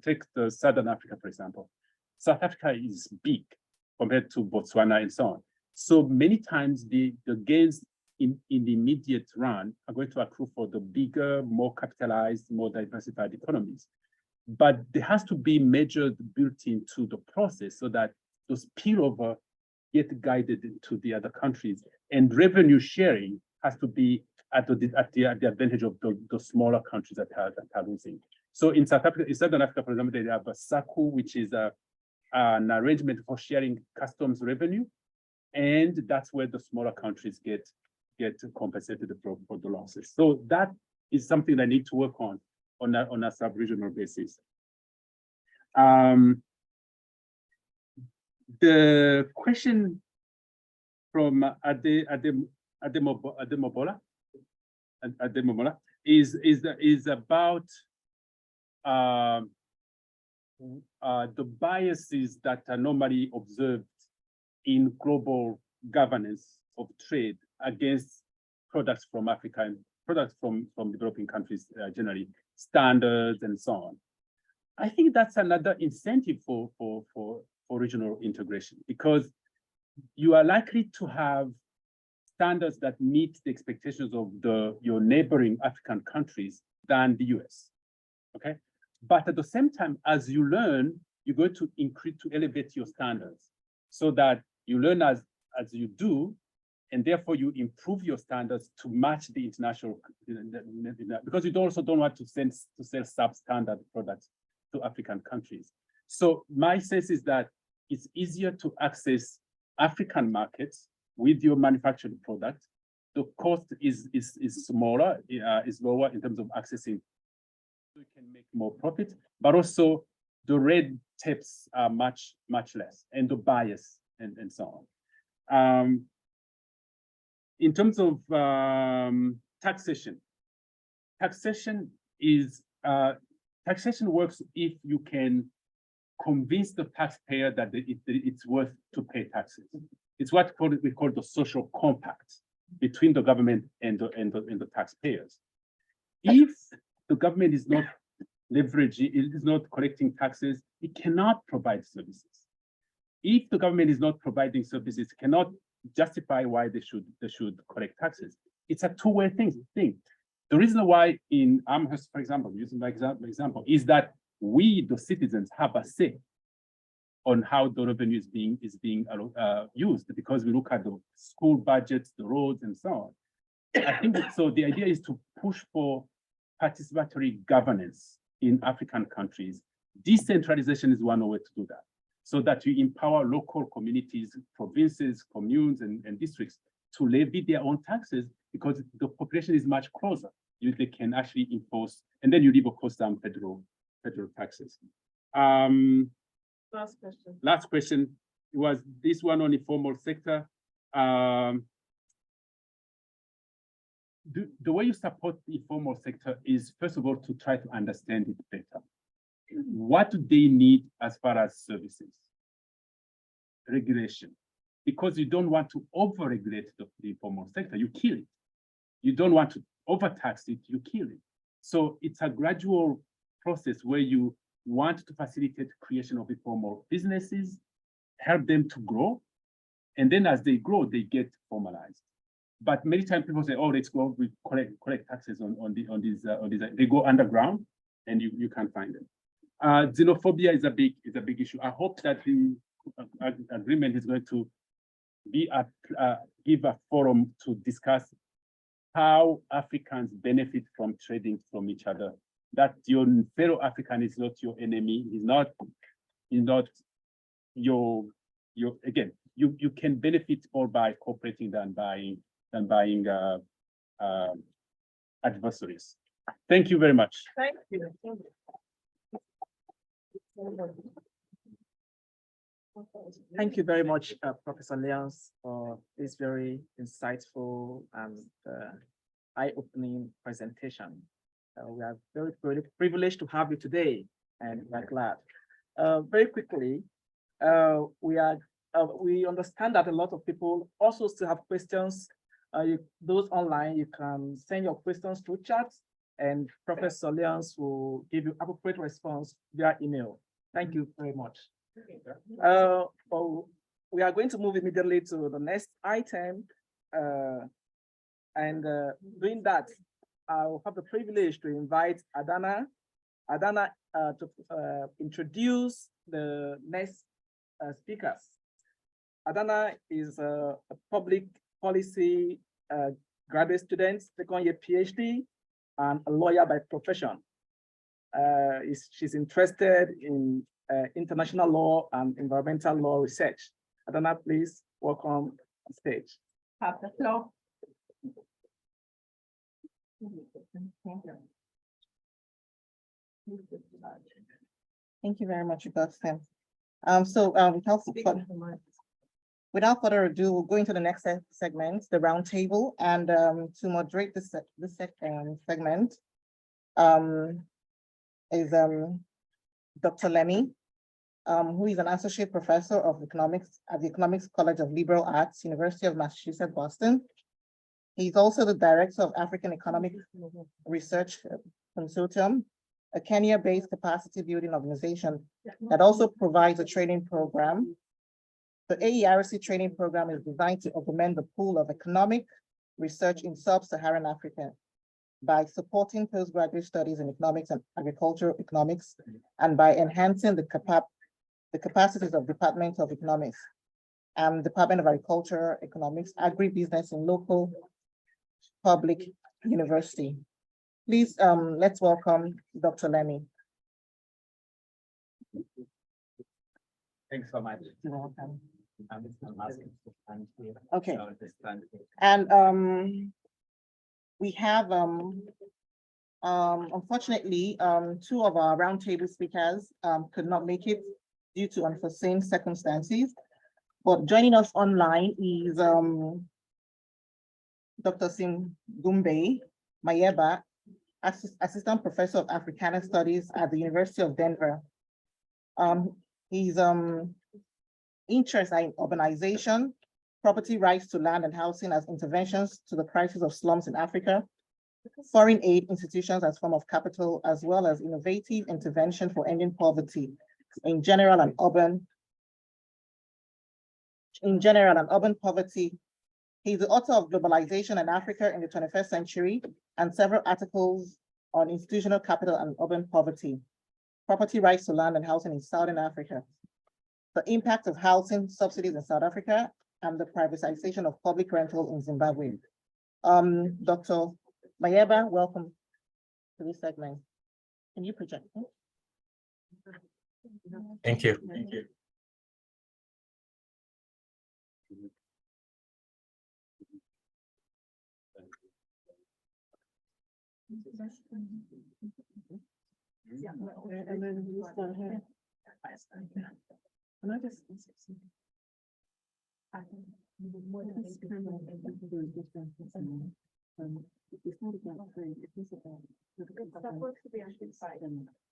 take the Southern Africa, for example. South Africa is big compared to Botswana and so on. So many times the gains in the immediate run are going to accrue for the bigger, more capitalized, more diversified economies. But there has to be measured built into the process so that the spillover get guided into the other countries. And revenue sharing has to be at the advantage of the smaller countries that are losing. So in South Africa, in Southern Africa, for example, they have a SACU, which is an arrangement for sharing customs revenue. And that's where the smaller countries get compensated for the losses. So that is something that need to work on a sub-regional basis. The question from Ademobola is about the biases that are normally observed in global governance of trade against products from Africa and products from developing countries generally, standards and so on. I think that's another incentive for regional integration, because you are likely to have standards that meet the expectations of your neighboring African countries than the US, okay? But at the same time, as you learn, you're going to elevate your standards so that you learn as you do, and therefore you improve your standards to match the international, because you also don't want to sell substandard products to African countries. So my sense is that it's easier to access African markets with your manufactured product. The cost is smaller, is lower in terms of accessing. You can make more profit, but also the red tapes are much less, and the bias and so on. In terms of taxation works if you can convince the taxpayer that it's worth to pay taxes. It's what we call the social compact between the government and the taxpayers. If the government is not leveraging, it is not collecting taxes, it cannot provide services. If the government is not providing services, it cannot justify why they should collect taxes. It's a two-way thing. The reason why in Amherst, for example, using my example, is that we, the citizens, have a say on how the revenue is being used, because we look at the school budgets, the roads, and so on. I think so. The idea is to push for participatory governance in African countries. Decentralization is one way to do that, so that you empower local communities, provinces, communes, and districts to levy their own taxes, because the population is much closer. They can actually enforce, and then you leave, of course, some federal taxes. Last question was this one on informal sector. The way you support the informal sector is, first of all, to try to understand it better. What do they need as far as services? Regulation. Because you don't want to over-regulate the informal sector, you kill it. You don't want to overtax it, you kill it. So it's a gradual process where you want to facilitate creation of informal businesses, help them to grow, and then as they grow, they get formalized. But many times people say, "Oh, let's go with collect taxes on these." They go underground, and you can't find them. Xenophobia is a big issue. I hope that the agreement is going to give a forum to discuss how Africans benefit from trading from each other. That your fellow African is not your enemy. He's not your again. You can benefit more by cooperating than buying adversaries. Thank you very much. Thank you. Thank you very much, Professor Lyons, for this very insightful and eye-opening presentation. We are very privileged to have you today, and we're glad. Very quickly, we understand that a lot of people also still have questions. Those online, you can send your questions through chat, and Professor Lyons will give you appropriate response via email. Thank you very much. We are going to move immediately to the next item. Doing that, I'll have the privilege to invite Adana to introduce the next speakers. Adana is a public policy graduate student, second year PhD, and a lawyer by profession. She's interested in international law and environmental law research. Adana, please welcome on stage. Have the floor. Thank you very much, Augustine. Without further ado, we'll go into the next segment, the roundtable, and to moderate this segment is Dr. Lemmy, who is an associate professor of economics at the Economics College of Liberal Arts, University of Massachusetts, Boston. He's also the director of African Economic Research Consortium, a Kenya-based capacity building organization that also provides a training program. The AERC training program is designed to augment the pool of economic research in sub-Saharan Africa by supporting postgraduate studies in economics and agricultural economics, and by enhancing the capacities of Department of Economics and Department of Agriculture, Economics, Agribusiness in local public university. Please, let's welcome Dr. Lemmy. Thanks so much. You're welcome. I'm asking to stand here. Okay. So just stand here. And we have, unfortunately, two of our roundtable speakers could not make it due to unforeseen circumstances. But joining us online is Dr. Simgumbe Mayeba, Assistant Professor of Africana Studies at the University of Denver. His interests are in urbanization, property rights to land and housing as interventions to the crisis of slums in Africa, foreign aid institutions as form of capital, as well as innovative intervention for ending poverty in general and urban poverty. He's the author of Globalization and Africa in the 21st Century and several articles on institutional capital and urban poverty, property rights to land and housing in Southern Africa, the impact of housing subsidies in South Africa, and the privatization of public rental in Zimbabwe. Dr. Mayeba, welcome to this segment. Can you project? Thank you. Thank you.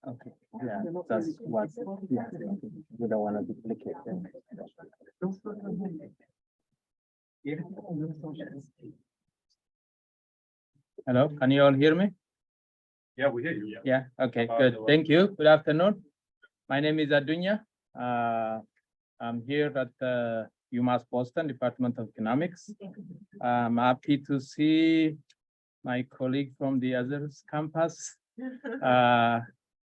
Okay, yeah, that's what, yeah, we don't want to duplicate them. Hello, can you all hear me? Yeah, we hear you. Yeah, okay, good. Thank you. Good afternoon. My name is Adunya. I'm here at the UMass Boston Department of Economics. I'm happy to see my colleague from the other campus,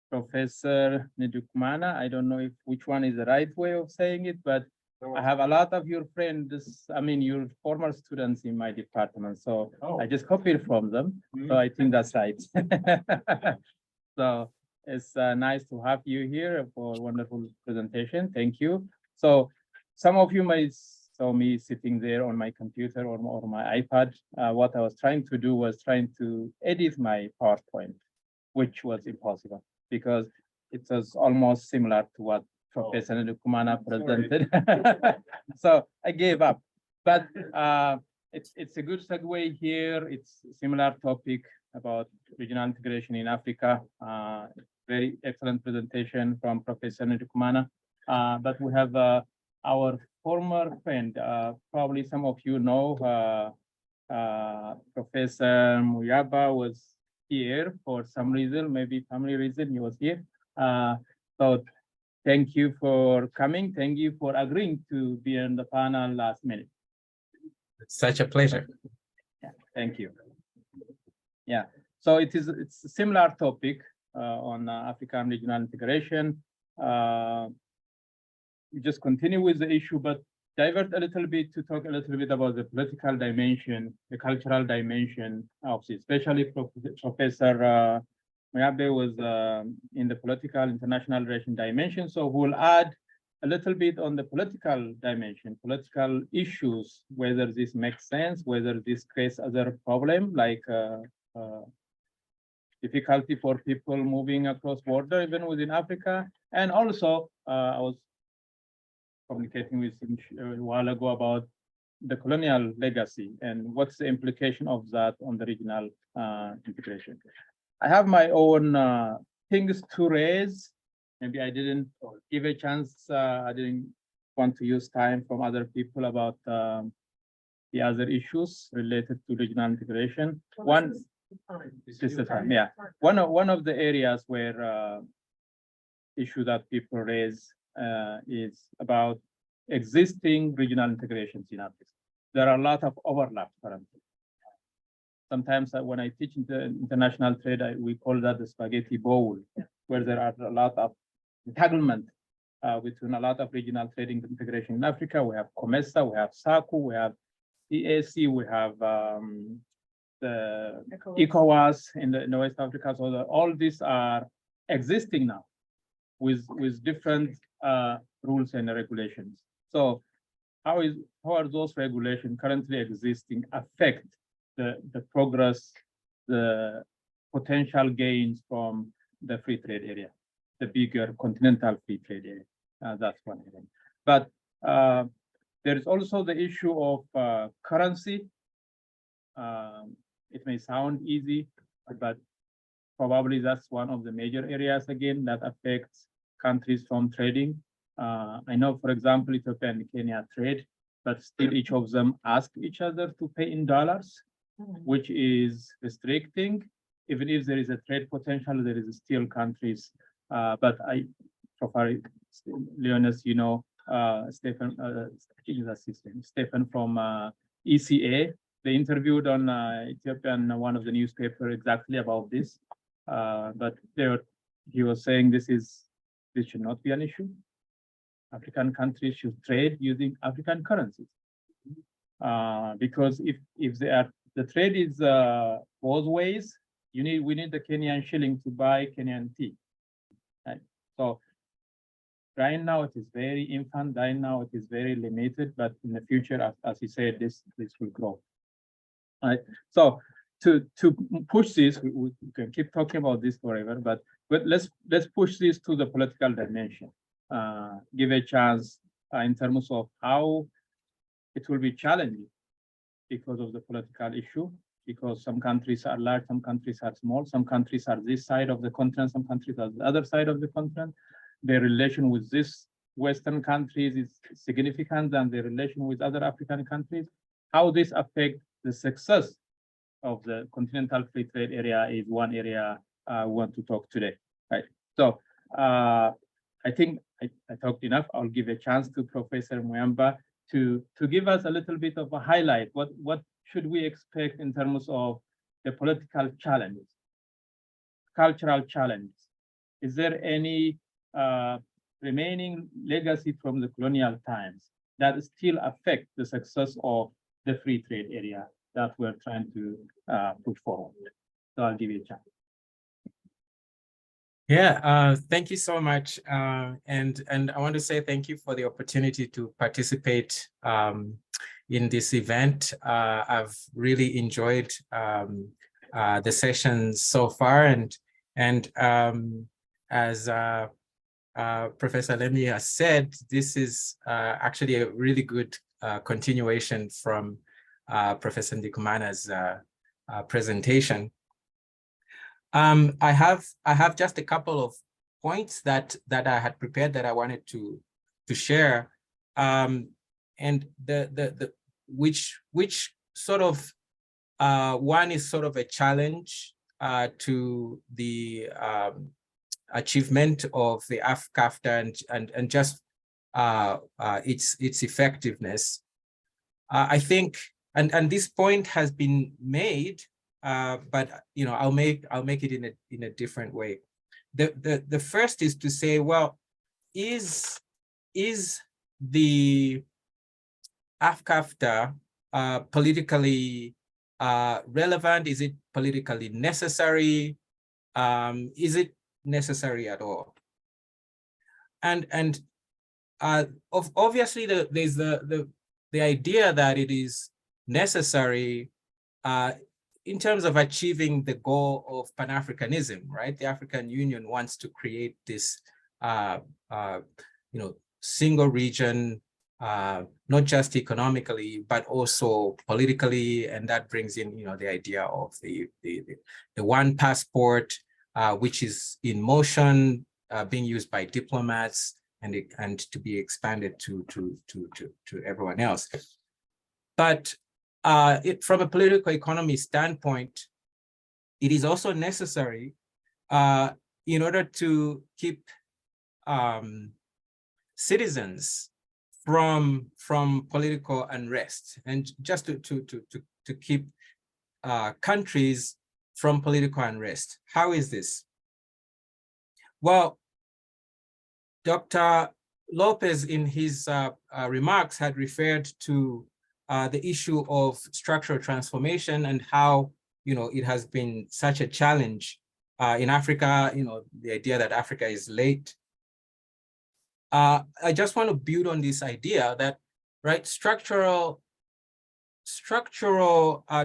Professor Ndukumana. I don't know which one is the right way of saying it, but I have a lot of your friends, I mean, your former students in my department. So I just copied from them. So I think that's right. So it's nice to have you here for a wonderful presentation. Thank you. So some of you might saw me sitting there on my computer or my iPad. What I was trying to do was trying to edit my PowerPoint, which was impossible because it was almost similar to what Professor Ndukumana presented. So I gave up, but it's a good segue here. It's a similar topic about regional integration in Africa. Very excellent presentation from Professor Ndukumana. But we have our former friend, probably some of you know, Professor Muyaba was here for some reason, maybe family reason, he was here. So thank you for coming. Thank you for agreeing to be on the panel last minute. It's such a pleasure. Yeah, thank you. Yeah, so it's a similar topic on African regional integration. We just continue with the issue, but divert a little bit to talk a little bit about the political dimension, the cultural dimension of it, especially Professor Muyabe was in the political international relation dimension. So we'll add a little bit on the political dimension, political issues, whether this makes sense, whether this creates other problem like difficulty for people moving across border, even within Africa. And also, I was communicating with him a while ago about the colonial legacy and what's the implication of that on the regional integration. I have my own things to raise. Maybe I didn't give a chance. I didn't want to use time from other people about the other issues related to regional integration. This is the time, yeah. One of the areas where issue that people raise is about existing regional integrations in Africa. There are a lot of overlap currently. Sometimes when I teach international trade, we call that the spaghetti bowl, where there are a lot of entanglement between a lot of regional trading integration in Africa. We have COMESA, we have SACU, we have EAC, we have the ECOWAS in the West Africa. So all these are existing now with different rules and regulations. So how are those regulations currently existing affect the progress, the potential gains from the free trade area, the bigger continental free trade area? That's one area. But there is also the issue of currency. It may sound easy, but probably that's one of the major areas again that affects countries from trading. I know, for example, Ethiopia and Kenya trade, but still each of them ask each other to pay in dollars, which is restricting. Even if there is a trade potential, there is still countries. But so far, Leonis, you know, Stephen from ECA, they interviewed on Ethiopian one of the newspaper exactly about this. But he was saying this should not be an issue. African countries should trade using African currencies. Because if the trade is both ways, we need the Kenyan shilling to buy Kenyan tea. Right? So right now it is very infant, right now it is very limited, but in the future, as he said, this will grow. Right? So to push this, we can keep talking about this forever, but let's push this to the political dimension. Give a chance in terms of how it will be challenging because of the political issue, because some countries are large, some countries are small, some countries are this side of the continent, some countries are the other side of the continent. Their relation with this Western countries is significant than their relation with other African countries. How this affects the success of the continental free trade area is one area I want to talk today. Right. So I think I talked enough. I'll give a chance to Professor Muyamba to give us a little bit of a highlight. What should we expect in terms of the political challenges, cultural challenges? Is there any remaining legacy from the colonial times that still affect the success of the free trade area that we're trying to push forward? So I'll give you a chance. Yeah, thank you so much. And I want to say thank you for the opportunity to participate in this event. I've really enjoyed the sessions so far. And as Professor Lemmy has said, this is actually a really good continuation from Professor Ndikumana's presentation. I have just a couple of points that I had prepared that I wanted to share, and which sort of one is sort of a challenge to the achievement of the AFCAFTA and just its effectiveness. I think, and this point has been made, but I'll make it in a different way. The first is to say, well, is the AFCAFTA politically relevant? Is it politically necessary? Is it necessary at all? And obviously there's the idea that it is necessary in terms of achieving the goal of Pan-Africanism, right? The African Union wants to create this single region, not just economically, but also politically. And that brings in, the idea of the one passport, which is in motion, being used by diplomats and to be expanded to everyone else. But from a political economy standpoint, it is also necessary in order to keep citizens from political unrest, and just to keep countries from political unrest. How is this? Well, Dr. Lopez in his remarks had referred to the issue of structural transformation and how it has been such a challenge in Africa, the idea that Africa is late. I just want to build on this idea that, right, structural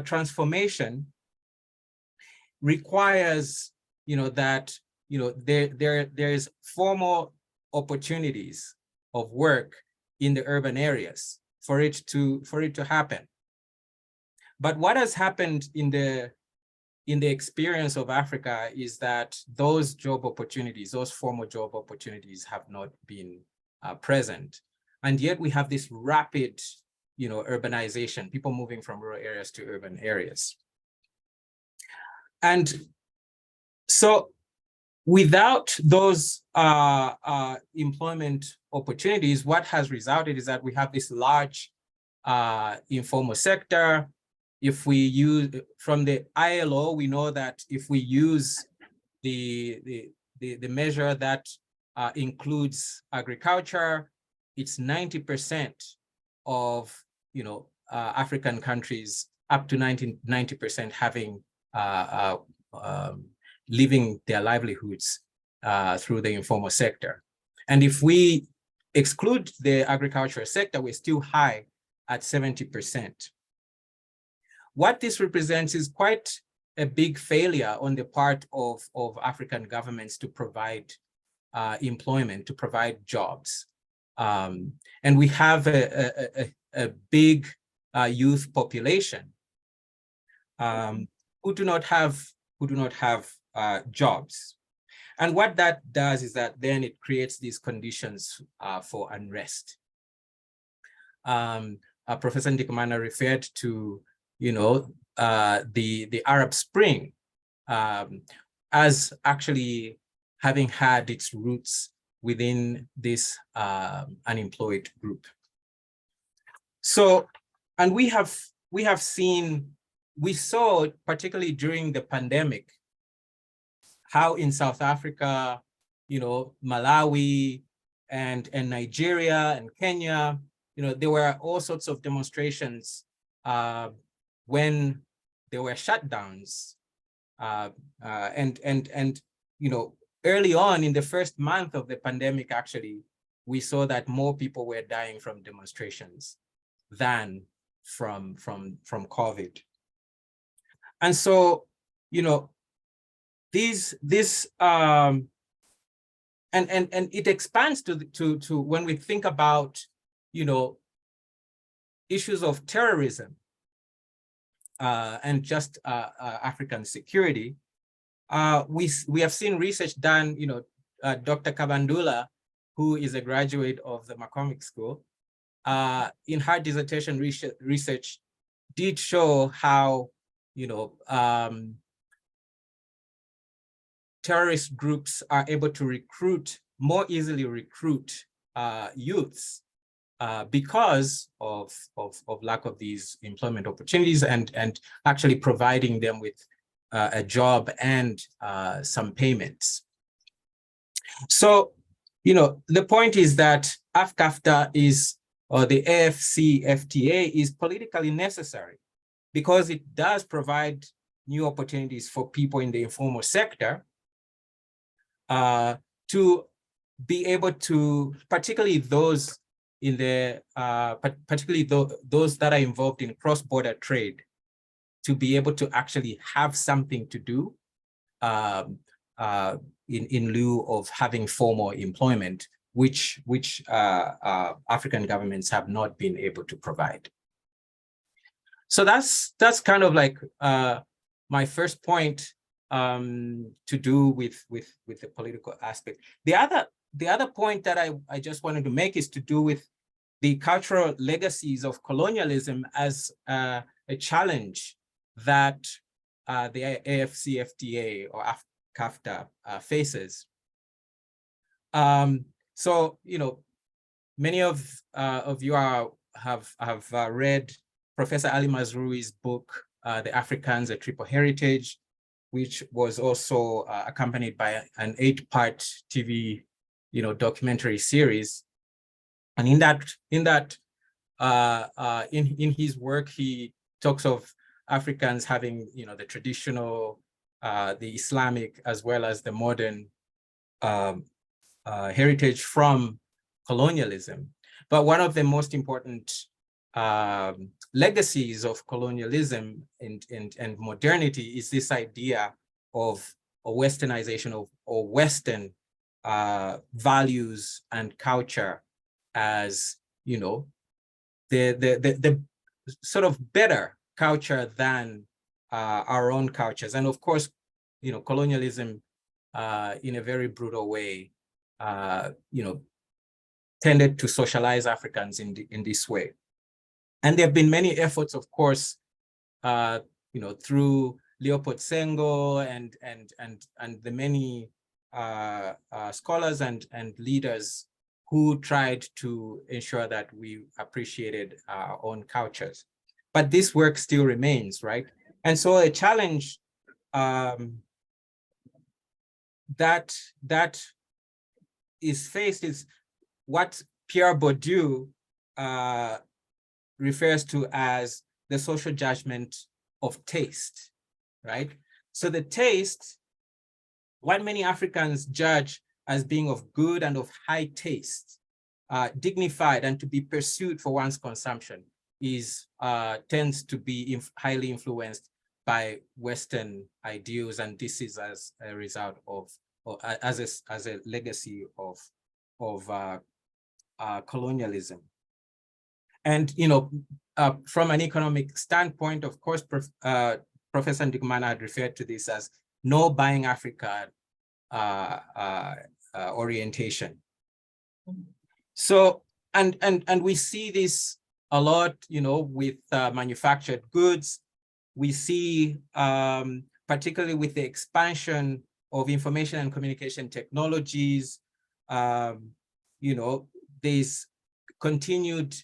transformation requires, that there is formal opportunities of work in the urban areas for it to happen. But what has happened in the experience of Africa is that those job opportunities, those formal job opportunities, have not been present, and yet we have this rapid, urbanization, people moving from rural areas to urban areas, and so without those employment opportunities, what has resulted is that we have this large informal sector. If we use, from the ILO, we know that if we use the measure that includes agriculture, it's 90% of African countries, up to 90% having living their livelihoods through the informal sector. And if we exclude the agricultural sector, we're still high at 70%. What this represents is quite a big failure on the part of African governments to provide employment, to provide jobs. And we have a big youth population who do not have jobs. And what that does is that then it creates these conditions for unrest. Professor Ndikumana referred to, the Arab Spring as actually having had its roots within this unemployed group. So, and we saw, particularly during the pandemic, how in South Africa, Malawi and Nigeria and Kenya, there were all sorts of demonstrations when there were shutdowns. And early on in the first month of the pandemic, actually, we saw that more people were dying from demonstrations than from COVID. And so, this and it expands to when we think about, issues of terrorism and just African security. We have seen research done, Dr. Kabandula, who is a graduate of the McCormick School, in her dissertation research did show how, terrorist groups are able to more easily recruit youths because of lack of these employment opportunities and actually providing them with a job and some payments. So, the point is that AFCAFTA or the AFCFTA is politically necessary because it does provide new opportunities for people in the informal sector to be able to, particularly those in the, those that are involved in cross-border trade, to be able to actually have something to do in lieu of having formal employment, which African governments have not been able to provide. So that's kind of like my first point to do with the political aspect. The other point that I just wanted to make is to do with the cultural legacies of colonialism as a challenge that the AFCFTA or AFCAFTA faces. So, many of you have read Professor Ali Mazroui's book, The Africans, A Triple Heritage, which was also accompanied by an 8-part TV, documentary series. And in his work, he talks of Africans having, the traditional, the Islamic, as well as the modern heritage from colonialism. But one of the most important legacies of colonialism and modernity is this idea of a westernization or Western values and culture as, the sort of better culture than our own cultures. And of course, colonialism in a very brutal way, tended to socialize Africans in this way. And there have been many efforts, of course, through Leopold Senghor and the many scholars and leaders who tried to ensure that we appreciated our own cultures. But this work still remains, right? And so a challenge that is faced is what Pierre Bourdieu refers to as the social judgment of taste, right? So the taste, what many Africans judge as being of good and of high taste, dignified and to be pursued for one's consumption, tends to be highly influenced by Western ideals, and this is as a result of, or as a legacy of colonialism. And from an economic standpoint, of course, Professor Ndugumana had referred to this as no buying Africa orientation. So, and we see this a lot, with manufactured goods. We see, particularly with the expansion of information and communication technologies, there's continued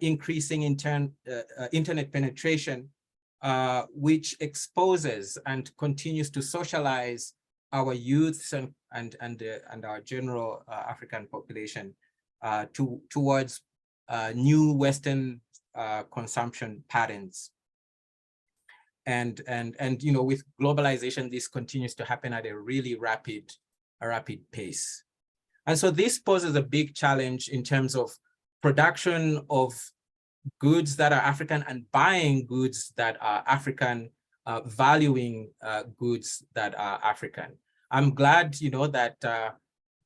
increasing internet penetration, which exposes and continues to socialize our youths and our general African population towards new Western consumption patterns. And with globalization, this continues to happen at a really rapid pace. And so this poses a big challenge in terms of production of goods that are African and buying goods that are African, valuing goods that are African. I'm glad, that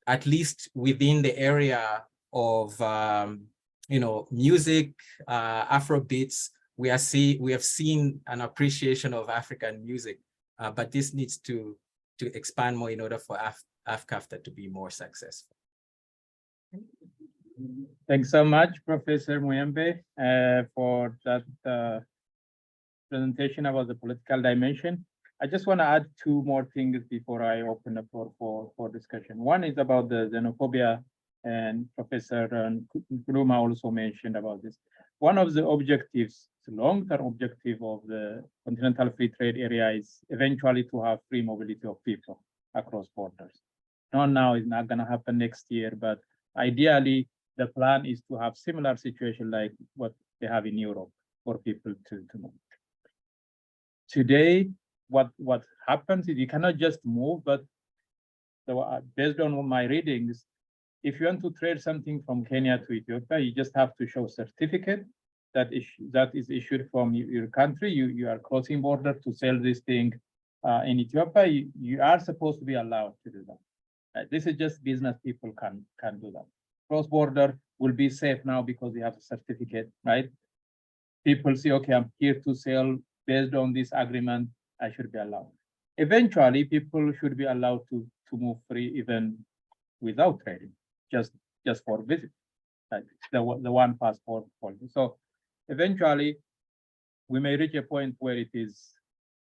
at least within the area of, music, Afrobeats, we have seen an appreciation of African music, but this needs to expand more in order for AFCAFTA to be more successful. Thanks so much, Professor Muyembe, for that presentation about the political dimension. I just want to add two more things before I open the floor for discussion. One is about the xenophobia, and Professor Nkrumah also mentioned about this. One of the objectives, the long-term objective of the Continental Free Trade Area is eventually to have free mobility of people across borders. Not now, it's not going to happen next year, but ideally, the plan is to have similar situation like what they have in Europe for people to move. Today, what happens is you cannot just move, but based on my readings, if you want to trade something from Kenya to Ethiopia, you just have to show certificate that is issued from your country. You are crossing border to sell this thing in Ethiopia. You are supposed to be allowed to do that. This is just business people can do that. Cross border will be safe now because you have a certificate, right? People say, okay, I'm here to sell based on this agreement. I should be allowed. Eventually, people should be allowed to move free even without trading, just for visit. Right? The one passport policy. So eventually, we may reach a point where it is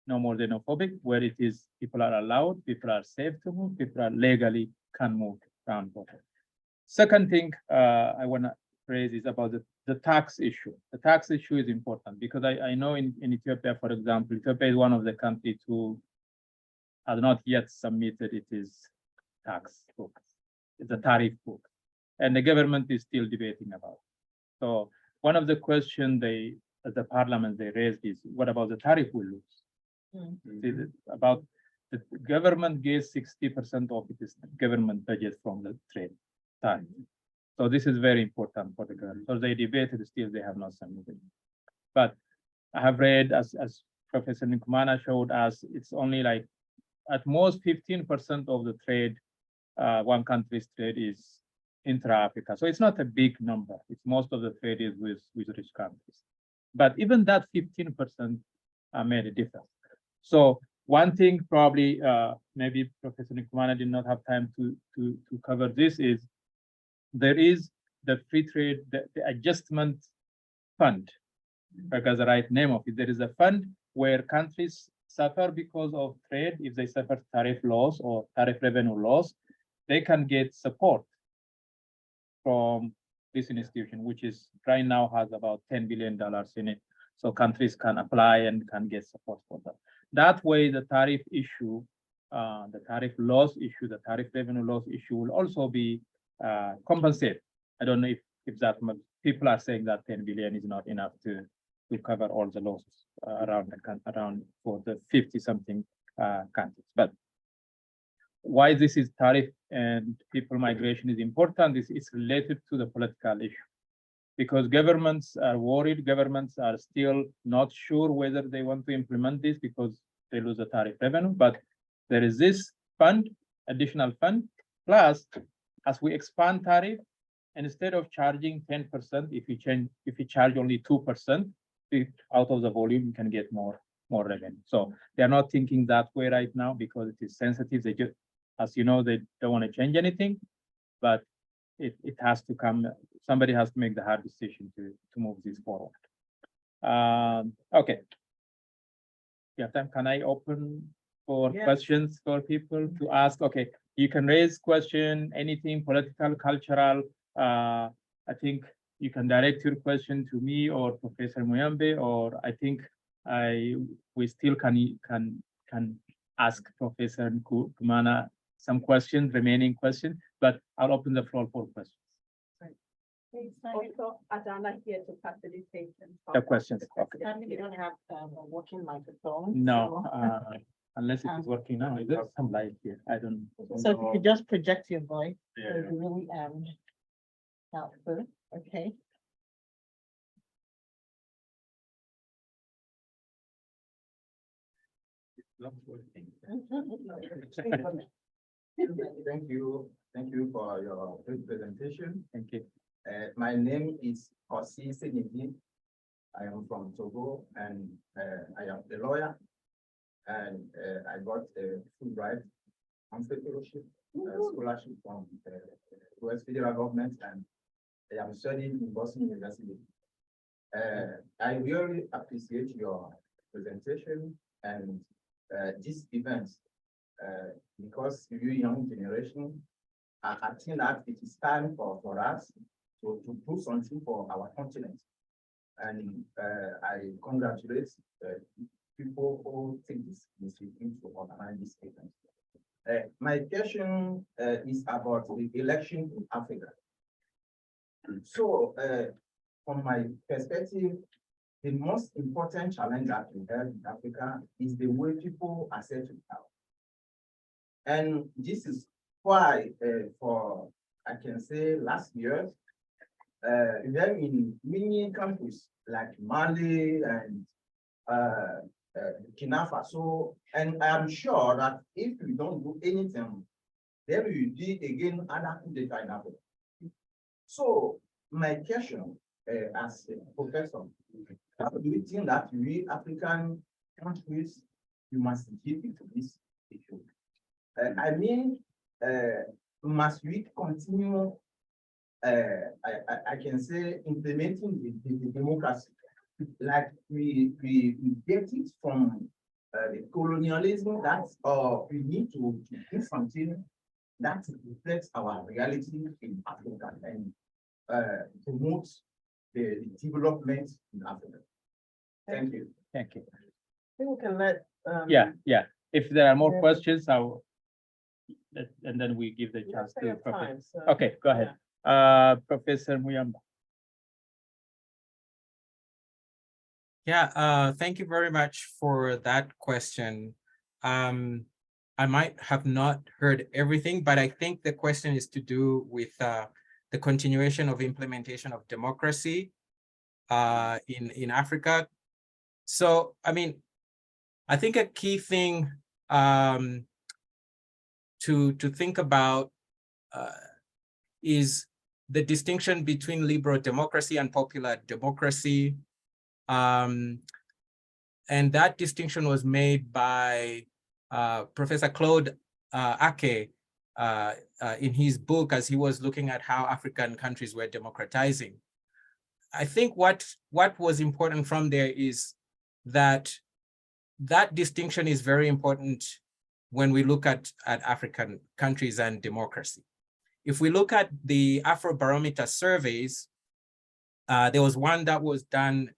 no more xenophobic, where it is people are allowed, people are safe to move, people are legally can move around border. Second thing I want to raise is about the tax issue. The tax issue is important because I know in Ethiopia, for example, Ethiopia is one of the countries who has not yet submitted its tax book, the tariff book, and the government is still debating about it. So one of the questions the parliament they raised is, what about the tariff we lose? About the government gets 60% of its government budget from the trade tariff. So this is very important for the government. So they debated, still they have not submitted. But I have read, as Professor Nkrumah showed us, it's only like at most 15% of the trade, one country's trade is intra-Africa. So it's not a big number. It's most of the trade is with rich countries. But even that 15% made a difference. So one thing probably, maybe Professor Nkrumah did not have time to cover this is, there is the free trade, the adjustment fund, because the right name of it. There is a fund where countries suffer because of trade. If they suffer tariff loss or tariff revenue loss, they can get support from this institution, which is right now has about $10 billion in it. So countries can apply and can get support for that. That way, the tariff issue, the tariff loss issue, the tariff revenue loss issue will also be compensated. I don't know if that much. People are saying that 10 billion is not enough to cover all the losses around for the 50-something countries. But why this is tariff and people migration is important is it's related to the political issue, because governments are worried. Governments are still not sure whether they want to implement this because they lose the tariff revenue. But there is this fund, additional fund, plus as we expand tariff, instead of charging 10%, if you charge only 2% out of the volume, you can get more revenue. So they are not thinking that way right now because it is sensitive. They just, as you know, they don't want to change anything, but it has to come. Somebody has to make the hard decision to move this forward. Okay. Yeah, time. Can I open for questions for people to ask? Okay, you can raise question, anything political, cultural. I think you can direct your question to me or Professor Muyambe, or I think we still can ask Professor Nkrumah some questions, remaining questions, but I'll open the floor for questions. Also, Adana here to facilitate The questions. Okay. We don't have a working microphone. No, unless it is working now. Is there some light here? I don't. So if you could just project your voice, Yeah. it would be really helpful. Okay. Thank you for your great presentation. Thank you. My name is Osi Senigi. I am from Togo, and I am a lawyer. And I got a Fulbright fellowship scholarship from the US federal government, and I am studying in Boston University. I really appreciate your presentation, and this event because you young generation, I think that it is time for us to do something for our continent. And I congratulate people who take this initiative to organize this event. My question is about the election in Africa. So, from my perspective, the most important challenge that we have in Africa is the way people are settled out. And this is why, for I can say last year, then in many countries like Mali and Burkina Faso, and I am sure that if we don't do anything, there will be again other coup d'etat in Africa. So my question as a professor, how do you think that we African countries, we must deal with this issue? I mean, must we continue, I can say, implementing the democracy, like we get it from the colonialism, that's we need to do something that reflects our reality in Africa and promote the development in Africa. Thank you. Thank you. I think we can let. Yeah. If there are more Yeah. questions, and then we give the we have chance plenty to of Professor. time, so, Okay, go ahead. Professor Muyamba. Yeah, thank you very much for that question. I might have not heard everything, but I think the question is to do with the continuation of implementation of democracy in Africa. So, I mean, I think a key thing to think about is the distinction between liberal democracy and popular democracy. And that distinction was made by Professor Claude Ake in his book as he was looking at how African countries were democratizing. I think what was important from there is that distinction is very important when we look at African countries and democracy. If we look at the Afrobarometer surveys, there was one that was done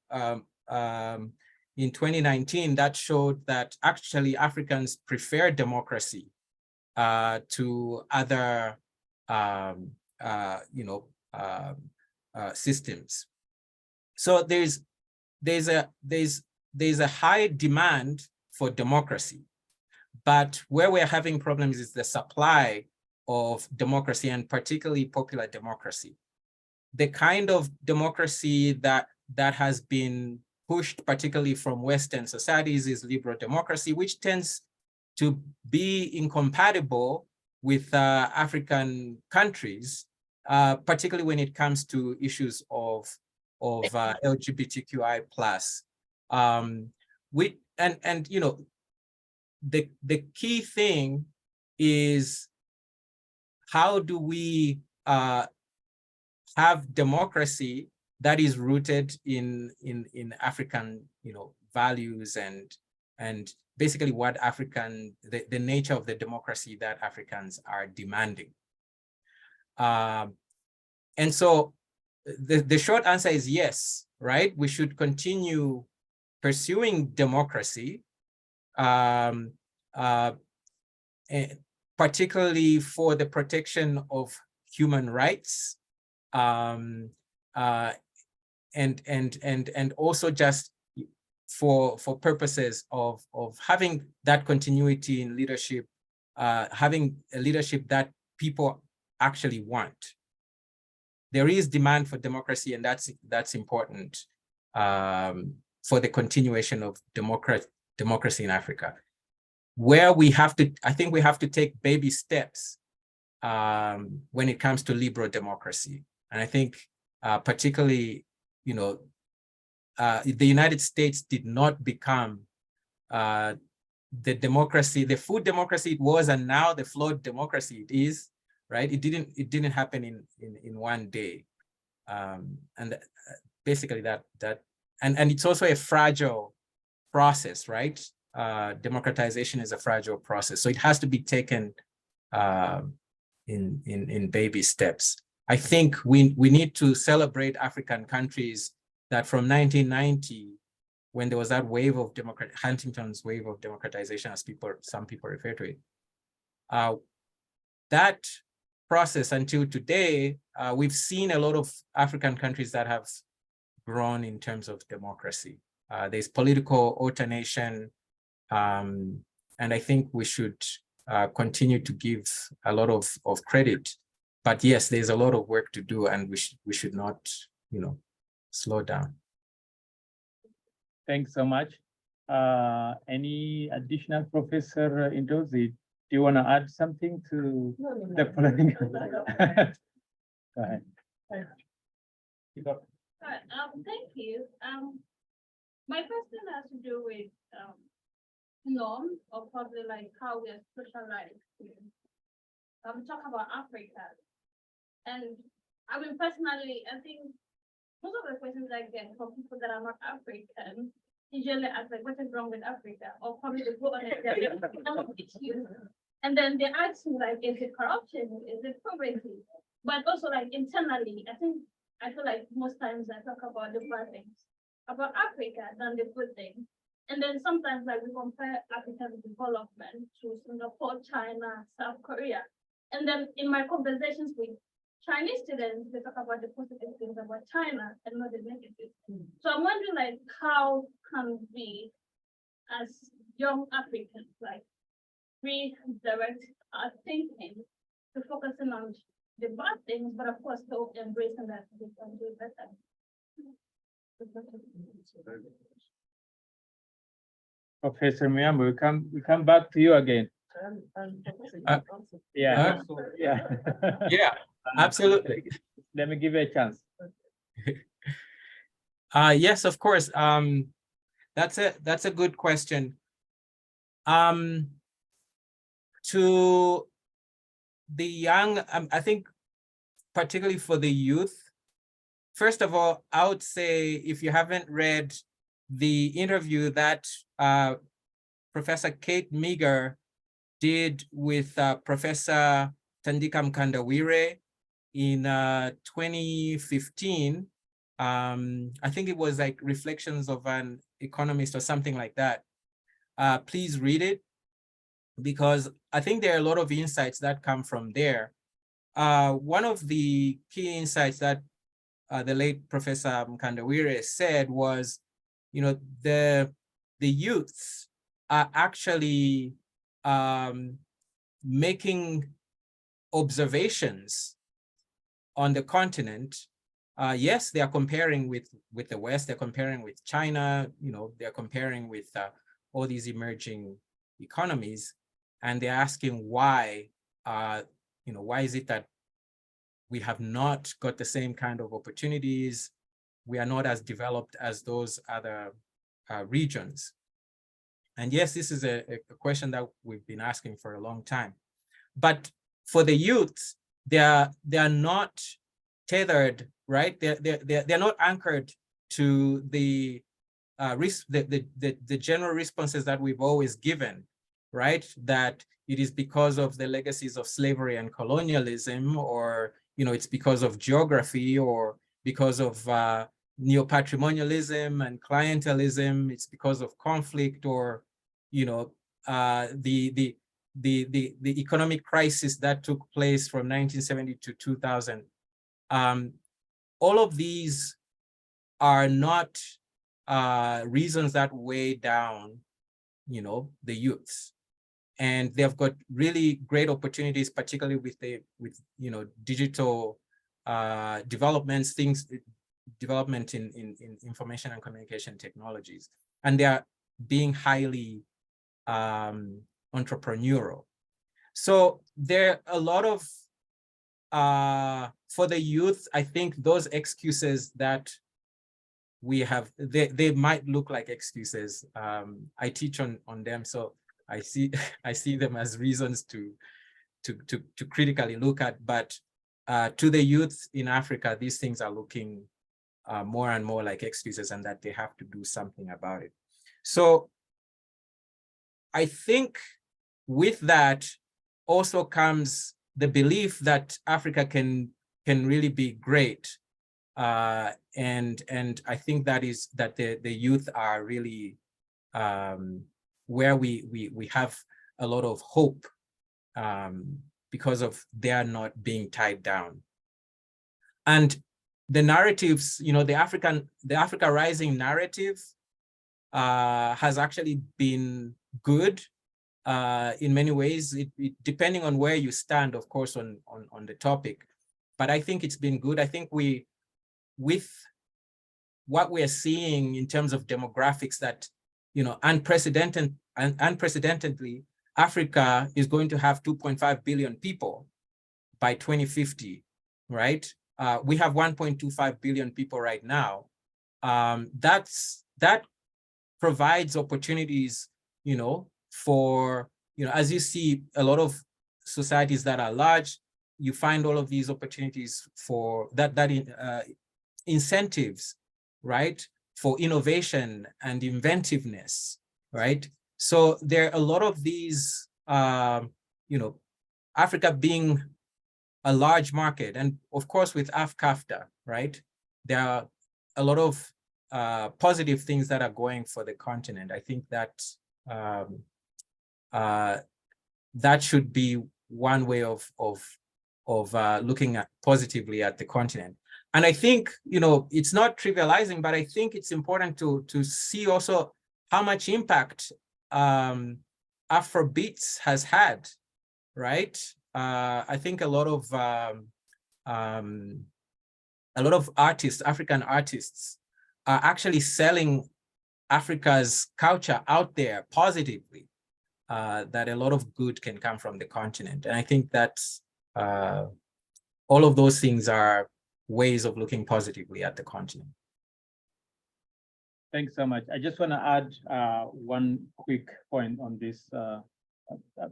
in 2019 that showed that actually Africans prefer democracy to other systems. So there's a high demand for democracy, but where we're having problems is the supply of democracy, and particularly popular democracy. The kind of democracy that has been pushed, particularly from Western societies, is liberal democracy, which tends to be incompatible with African countries, particularly when it comes to issues of LGBTQI+. The key thing is, how do we have democracy that is rooted in African, values and basically what the nature of the democracy that Africans are demanding. And so the short answer is yes, right? We should continue pursuing democracy, particularly for the protection of human rights, and also just for purposes of having that continuity in leadership, having a leadership that people actually want. There is demand for democracy, and that's important for the continuation of democracy in Africa. Where I think we have to take baby steps when it comes to liberal democracy. And I think particularly, the United States did not become the democracy, the food democracy it was, and now the flawed democracy it is, right? It didn't happen in one day. And basically and it's also a fragile process, right? democratization is a fragile process. So it has to be taken in baby steps. I think we need to celebrate African countries that from 1990, when there was that wave of Huntington's wave of democratization, as some people refer to it, that process until today, we've seen a lot of African countries that have grown in terms of democracy. There's political alternation, and I think we should continue to give a lot of credit. But yes, there's a lot of work to do, and we should not, slow down. Thanks so much. Any additional, Professor Indozi? Do you want to add something to the planning? Go ahead. Thank you. My question has to do with norms, or probably like how we are socialized to talk about Africa. And I mean, personally, I think most of the questions I get from people that are not African usually ask like, what is wrong with Africa? Or probably they go on a issue. And then they ask me like, is it corruption? Is it poverty? But also like internally, I feel like most times I talk about the bad things about Africa than the good things. And then sometimes like we compare African development to Singapore, China, South Korea. And then in my conversations with Chinese students, they talk about the positive things about China and not the negative. So I'm wondering like, how can we as young Africans like redirect our thinking to focusing on the bad things, but of course still embracing that we can do better. Professor Miyambo, we come back to you again. Yeah. Yeah, absolutely. Let me give you a chance. Yes, of course. That's a good question. To the young, I think particularly for the youth, first of all, I would say if you haven't read the interview that Professor Kate Meager did with Professor Thandika Mkandawire in 2015, I think it was like Reflections of an Economist or something like that. Please read it, because I think there are a lot of insights that come from there. One of the key insights that the late Professor Mkandawire said was, the youths are actually making observations on the continent. Yes, they are comparing with the West, they're comparing with China, they're comparing with all these emerging economies, and they're asking why, why is it that we have not got the same kind of opportunities? We are not as developed as those other regions. And yes, this is a question that we've been asking for a long time. But for the youth, they are not tethered, right? They're not anchored to the general responses that we've always given, right? That it is because of the legacies of slavery and colonialism, or it's because of geography, or because of neo-patrimonialism and clientelism. It's because of conflict, or the economic crisis that took place from 1970 to 2000. All of these are not reasons that weigh down, the youths. And they've got really great opportunities, particularly with digital development in information and communication technologies. And they are being highly entrepreneurial. So there are a lot of, for the youth, I think those excuses that we have, they might look like excuses. I teach on them, so I see them as reasons to critically look at. But to the youth in Africa, these things are looking more and more like excuses, and that they have to do something about it. So I think with that also comes the belief that Africa can really be great. And I think that is that the youth are really where we have a lot of hope because of their not being tied down. And the narratives, you know, the Africa Rising narrative has actually been good in many ways, depending on where you stand, of course, on the topic. But I think it's been good. I think with what we are seeing in terms of demographics, that, you know, unprecedentedly, Africa is going to have 2.5 billion people by 2050, right? We have 1.25 billion people right now. That provides opportunities, you know, for, you know, as you see a lot of societies that are large, you find all of these opportunities for incentives, right, for innovation and inventiveness, right? So there are a lot of these, you know, Africa being a large market, and of course with AfCAFTA, right, there are a lot of positive things that are going for the continent. I think that that should be one way of looking at positively at the continent. And I think, you know, it's not trivializing, but I think it's important to see also how much impact Afrobeats has had, right? I think a lot of artists, African artists, are actually selling Africa's culture out there positively, that a lot of good can come from the continent. And I think that's all of those things are ways of looking positively at the continent. Thanks so much. I just want to add one quick point on this.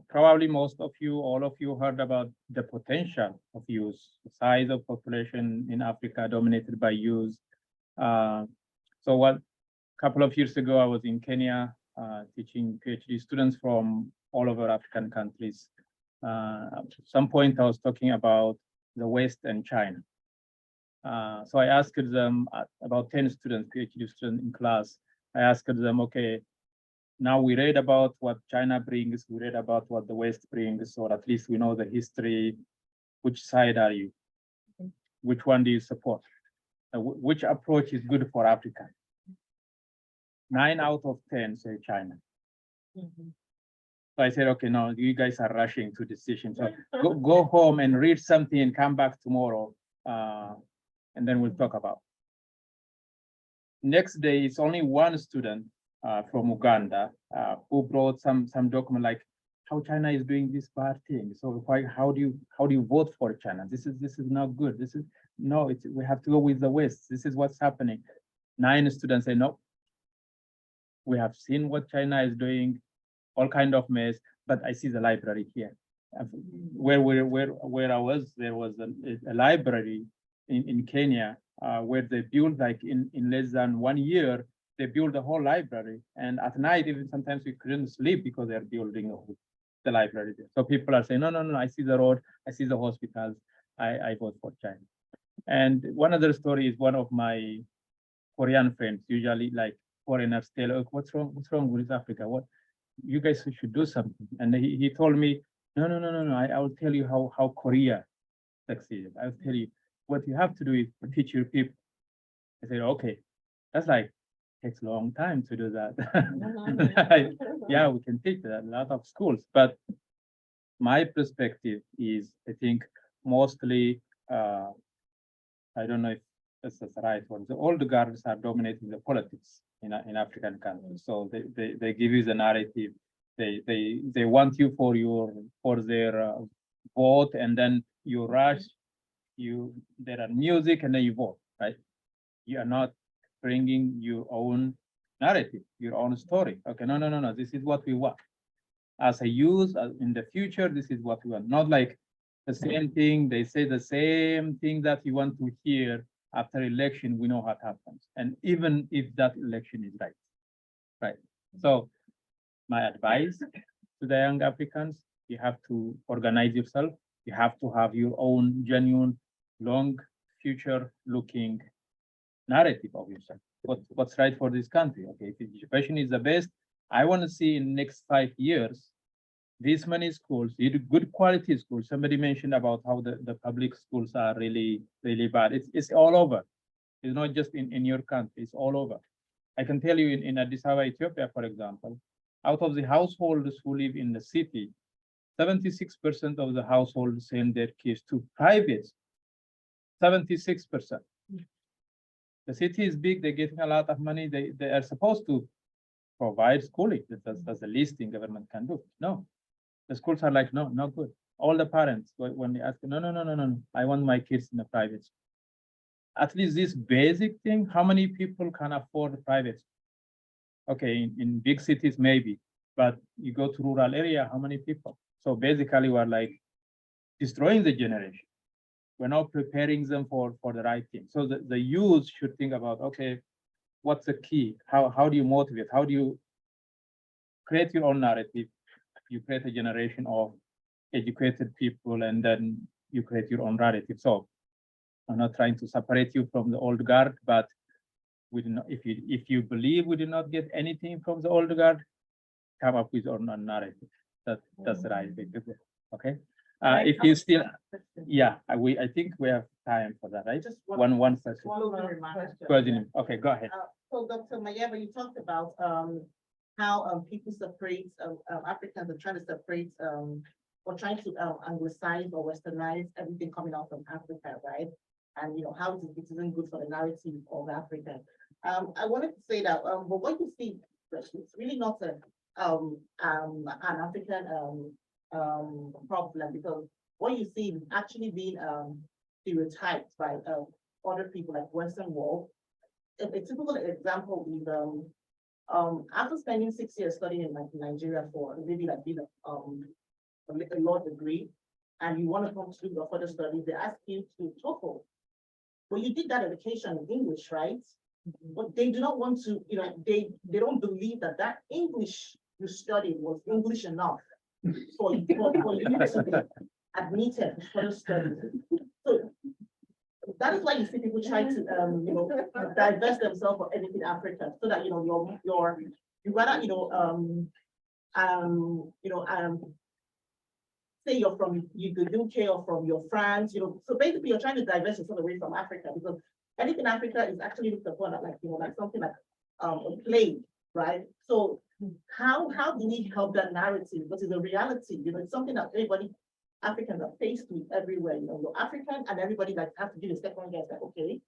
Probably most of you, all of you heard about the potential of youth, the size of population in Africa dominated by youth. So a couple of years ago, I was in Kenya teaching PhD students from all over African countries. At some point, I was talking about the West and China. So I asked them, about 10 students, PhD students in class, I asked them, okay, now we read about what China brings, we read about what the West brings, or at least we know the history. Which side are you? Which one do you support? Which approach is good for Africa? 9 out of 10 say China. So I said, okay, no, you guys are rushing to decisions. So go home and read something and come back tomorrow, and then we'll talk about. Next day, it's only one student from Uganda who brought some document like how China is doing this bad thing. So how do you vote for China? This is not good. We have to go with the West. This is what's happening. 9 students say no. We have seen what China is doing, all kind of mess. But I see the library here. Where I was, there was a library in Kenya where they built, like in less than 1 year, they built the whole library. And at night, even sometimes we couldn't sleep because they're building the library there. So people are saying, no, I see the road, I see the hospitals, I vote for China. And one other story is one of my Korean friends, usually like foreigners tell, oh, what's wrong with Africa? What you guys should do something. And he told me, no, I will tell you how Korea succeeded. I'll tell you what you have to do is to teach your people. I said, okay, that's like takes a long time to do that. Yeah, we can teach that a lot of schools, but my perspective is, I think mostly, I don't know if that's the right one. The old guards are dominating the politics in African countries. So they give you the narrative. They want you for their vote, and then you rush. There are music, and then you vote, right? You are not bringing your own narrative, your own story. Okay, no. This is what we want. As a youth, in the future, this is what we want. Not like the same thing. They say the same thing that you want to hear after election. We know what happens, and even if that election is right. So my advice to the young Africans, you have to organize yourself. You have to have your own genuine, long future looking narrative of yourself. What's right for this country? Okay, if education is the best, I want to see in next 5 years, these many schools, good quality schools. Somebody mentioned about how the public schools are really, really bad. It's all over. It's not just in your country, it's all over. I can tell you in Addis Ababa, Ethiopia, for example, out of the households who live in the city, 76% of the households send their kids to private. 76%. The city is big, they're getting a lot of money, they are supposed to provide schooling. That's the least thing government can do. No, the schools are like, no, not good. All the parents, when they ask, no, I want my kids in a private school. At least this basic thing, how many people can afford a private school? Okay, in big cities, maybe, but you go to rural area, how many people? So basically we're like destroying the generation. We're not preparing them for the right thing. So the youth should think about, okay, what's the key? How do you motivate? How do you create your own narrative? You create a generation of educated people, and then you create your own narrative. So I'm not trying to separate you from the old guard, but we do not, if you believe we did not get anything from the old guard, come up with your own narrative. That's the right thing to do. Okay. If you still, yeah, I think we have time for that, right? Just One question. question. Okay, go ahead. So Dr. Mayeva, you talked about how people separate Africans are trying to separate or trying to anglicize or westernize everything coming out from Africa, right? And how it isn't good for the narrative of Africa. I wanted to say that, but what you see, it's really not an African problem, because what you see is actually being stereotyped by other people like Western world. A typical example is after spending 6 years studying in Nigeria for maybe like a law degree, and you want to come to do your further studies, they ask you to TOEFL. Well, you did that education in English, right? But they do not want to, they don't believe that English you studied was English enough for you to be admitted to further studies. So that is why you see people try to divest themselves from anything Africa, so that you rather say you're from the UK or from your France, so basically you're trying to divest yourself away from Africa, because anything Africa is actually looked upon as like something like a plague, right? So how do we help that narrative? Because it's a reality, it's something that everybody Africans are faced with everywhere. You're African, and everybody like have to give a second guess, like, okay,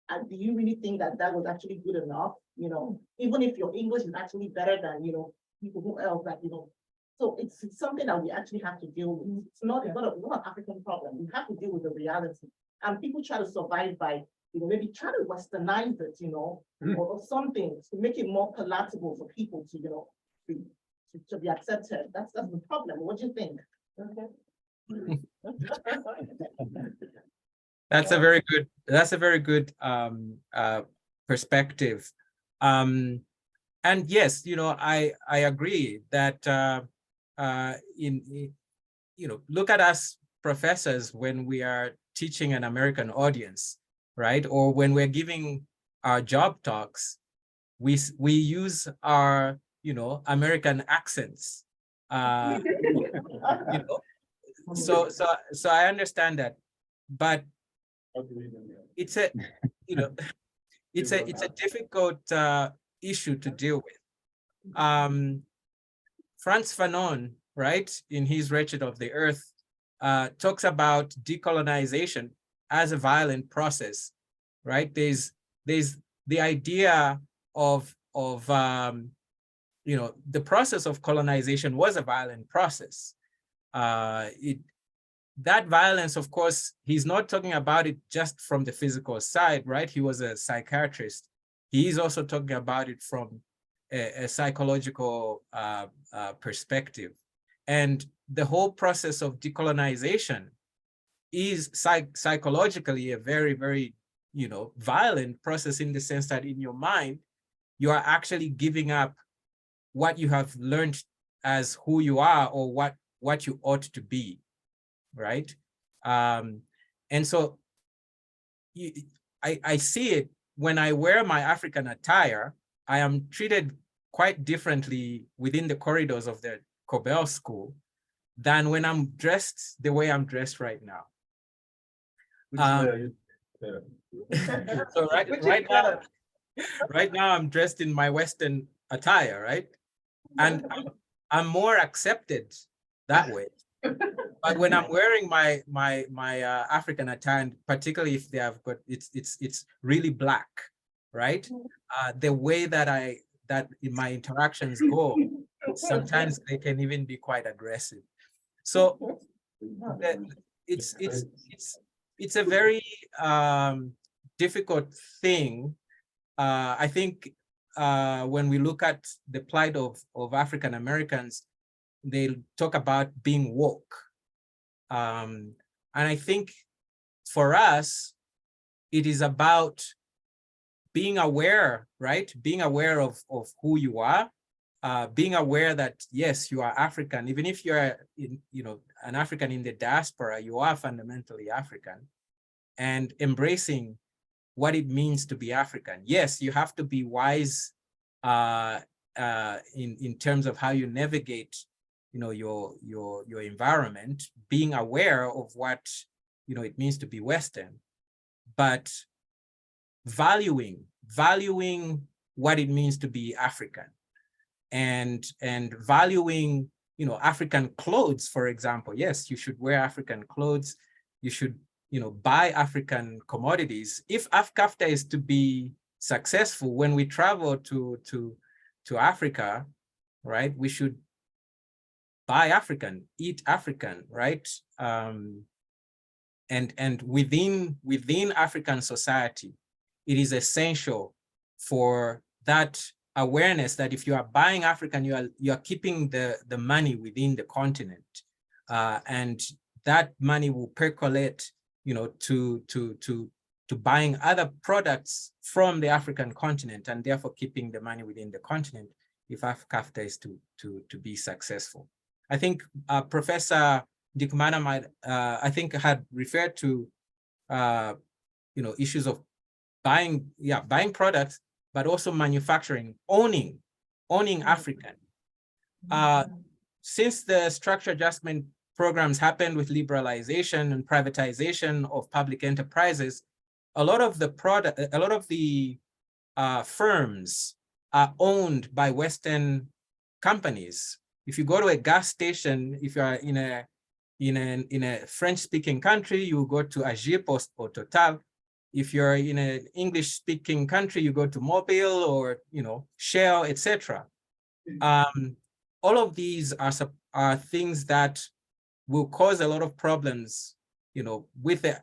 and do you really think that was actually good enough? Even if your English is actually better than people who else that So it's something that we actually have to deal with. It's not an African problem. We have to deal with the reality. And people try to survive by maybe try to westernize it, or something to make it more palatable for people to be accepted. That's the problem. What do you think? Okay. That's a very good perspective. And yes, I agree that look at us professors when we are teaching an American audience, right? Or when we're giving our job talks, we use our American accents. So I understand that, but it's a it's a difficult issue to deal with. Frantz Fanon, right, in his Wretched of the Earth, talks about decolonization as a violent process, right? There's the idea of the process of colonization was a violent process. That violence, of course, he's not talking about it just from the physical side, right? He was a psychiatrist. He is also talking about it from a psychological perspective. And the whole process of decolonization is psychologically a very, very, violent process, in the sense that in your mind, you are actually giving up what you have learned as who you are or what you ought to be, right? And so I see it when I wear my African attire, I am treated quite differently within the corridors of the Cobell School than when I'm dressed the way I'm dressed right now. So right now I'm dressed in my Western attire, right? And I'm more accepted that way. But when I'm wearing my African attire, particularly if they have got it's really black, right? The way that my interactions go, sometimes they can even be quite aggressive. So it's a very difficult thing. I think when we look at the plight of African Americans, they talk about being woke. And I think for us, it is about being aware, right? Being aware of who you are, being aware that, yes, you are African. Even if you're an African in the diaspora, you are fundamentally African, and embracing what it means to be African. Yes, you have to be wise in terms of how you navigate your environment, being aware of what it means to be Western, but valuing what it means to be African, and valuing African clothes, for example. Yes, you should wear African clothes. You should buy African commodities. If AfCAFTA is to be successful, when we travel to Africa, right, we should buy African, eat African, right? And within African society, it is essential for that awareness that if you are buying African, you are keeping the money within the continent, and that money will percolate, to buying other products from the African continent, and therefore keeping the money within the continent if AfCAFTA is to be successful. I think Professor Dikumana might, I think, had referred to, issues of buying products, but also manufacturing, owning African. Since the structure adjustment programs happened with liberalization and privatization of public enterprises, a lot of the firms are owned by Western companies. If you go to a gas station, if you are in a French-speaking country, you go to Agip or Total. If you're in an English-speaking country, you go to Mobil or Shell, etc. All of these are things that will cause a lot of problems, with the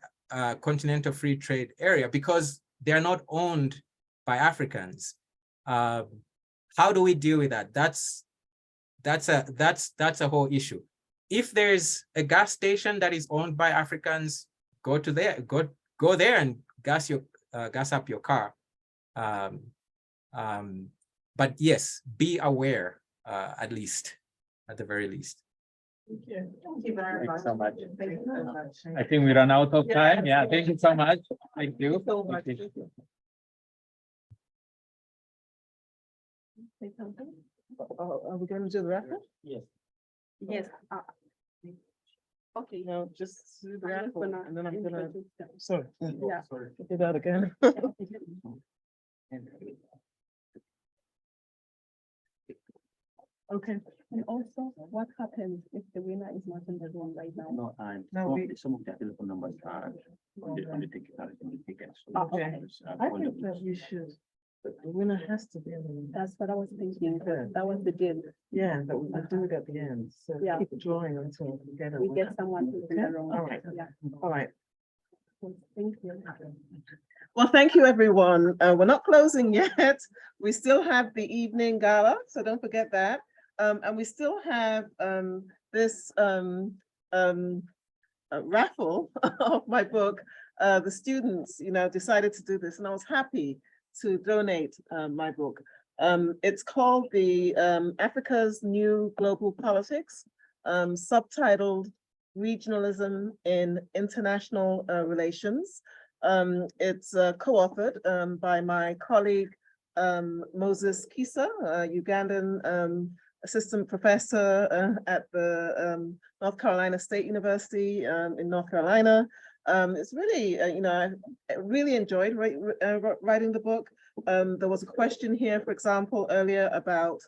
continental free trade area, because they're not owned by Africans. How do we deal with that? That's a whole issue. If there's a gas station that is owned by Africans, go there and gas up your car. But yes, be aware, at the very least. Thank you. Thank you very much. Thanks so much. Thank you so much. I think we ran out of time. Yeah, thank you so much. Thank you. So much. Thank you. Say something? Are we going to do the record? Yes. Yes. Okay, no, just do the raffle, and then I'm gonna, sorry. Yeah. Sorry. Do that again. Okay. And also, what happens if the winner is not in the room right now? No, and No, some of the telephone numbers are on the tickets. Okay. I think that we should, the winner has to be in the room. That's what I was thinking. Yeah. That was the deal. Yeah, but we do it at the end, so Yeah. keep drawing until we get a We winner. get someone who's in the Okay, room. all right. Yeah. All right. Thank you. Well, thank you, everyone. We're not closing yet. We still have the evening gala, so don't forget that. And we still have this raffle of my book. The students, decided to do this, and I was happy to donate my book. It's called the Africa's New Global Politics, subtitled Regionalism in International Relations. It's co-authored by my colleague Moses Kisa, Ugandan assistant professor at the North Carolina State University in North Carolina. It's really, I really enjoyed writing the book. There was a question here, for example, earlier about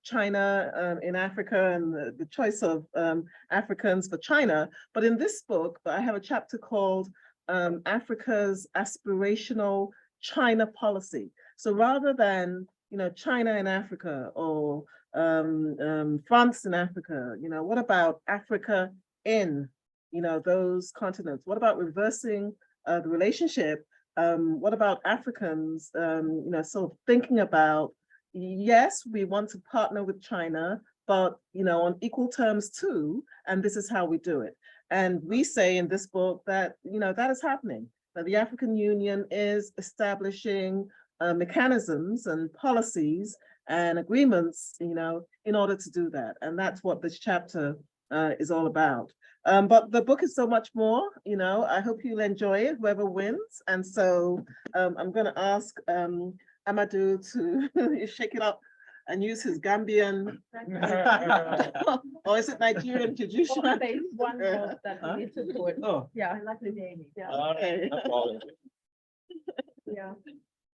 China in Africa and the choice of Africans for China. But in this book, I have a chapter called Africa's Aspirational China Policy. So rather than, China in Africa or France in Africa, what about Africa in, those continents? What about reversing the relationship? What about Africans, sort of thinking about, yes, we want to partner with China, but, on equal terms too, and this is how we do it. And we say in this book that, that is happening, that the African Union is establishing mechanisms and policies and agreements, in order to do that. And that's what this chapter is all about. But the book is so much more, I hope you'll enjoy it, whoever wins. And so I'm going to ask Amadou to shake it up and use his Gambian, or is it Nigerian tradition? Oh, there is one more that we need to put. Oh. Yeah, I like the name. Yeah. Okay. No problem. Yeah.